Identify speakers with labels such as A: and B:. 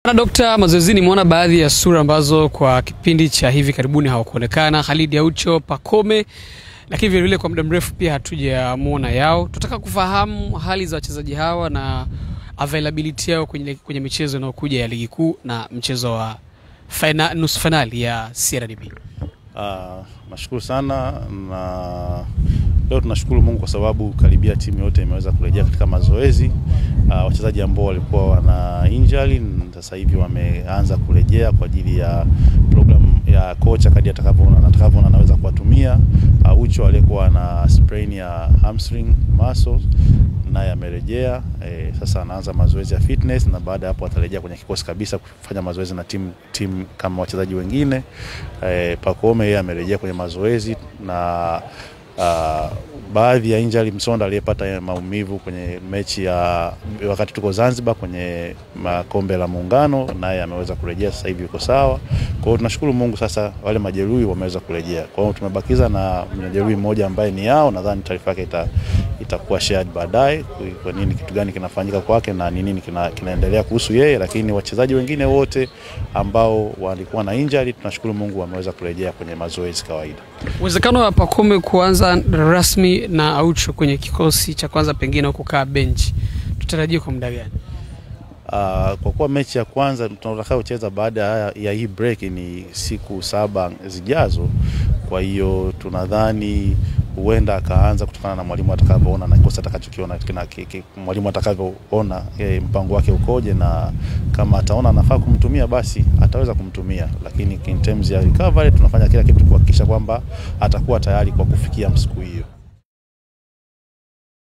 A: Na Dr. Mazoezini nimeona baadhi ya sura ambazo kwa kipindi cha hivi karibuni hawakuonekana, Khalid Aucho, Pacome, lakini vile vile kwa muda mrefu pia hatujamuona yao. Tunataka kufahamu hali za wachezaji hawa na availability yao kwenye michezo inayokuja ya ligi kuu na mchezo wa nusu finali ya CRDB.
B: Nashukuru sana, na leo tunashukuru Mungu kwa sababu karibia timu yote imeweza kurejea katika mazoezi. Wachezaji ambao walikuwa wana injury sasa hivi wameanza kurejea kwa ajili ya program ya kocha kadri atakavyoona anaweza kuwatumia. Aucho aliyekuwa na sprain ya hamstring muscles naye amerejea. Sasa anaanza mazoezi ya fitness na baada hapo atarejea kwenye kikosi kabisa kufanya mazoezi na timu kama wachezaji wengine. Pacome yeye amerejea kwenye mazoezi, na baadhi ya injury Msonda aliyepata maumivu kwenye mechi ya wakati tuko Zanzibar kwenye makombe la Muungano, naye ameweza kurejea, sasa hivi yuko sawa. Kwa hiyo tunashukuru Mungu, sasa wale majeruhi wameweza kurejea. Kwa hiyo tumebakiza na majeruhi mmoja ambaye ni yao, nadhani taarifa yake itakuwa shared baadaye, kwa nini, kitu gani kinafanyika kwake na nini kinaendelea kuhusu yeye. Lakini wachezaji wengine wote ambao walikuwa na injury tunashukuru Mungu wameweza kurejea kwenye mazoezi kawaida.
A: Uwezekano wa Pacome kuanza rasmi na Aucho kwenye kikosi cha kwanza pengine kukaa bench, tutarajie kwa muda gani?
B: Kwa kuwa mechi ya kwanza tunataka kucheza baada ya hii break ni siku 7 zijazo, kwa hiyo tunadhani huenda akaanza kutokana na mwalimu atakavyoona na kikosi atakachokiona, mwalimu atakavyoona mpango wake ukoje, na kama ataona anafaa kumtumia basi ataweza kumtumia. Lakini in terms ya recovery tunafanya kila kitu kuhakikisha kwamba atakuwa tayari kwa kufikia siku hiyo.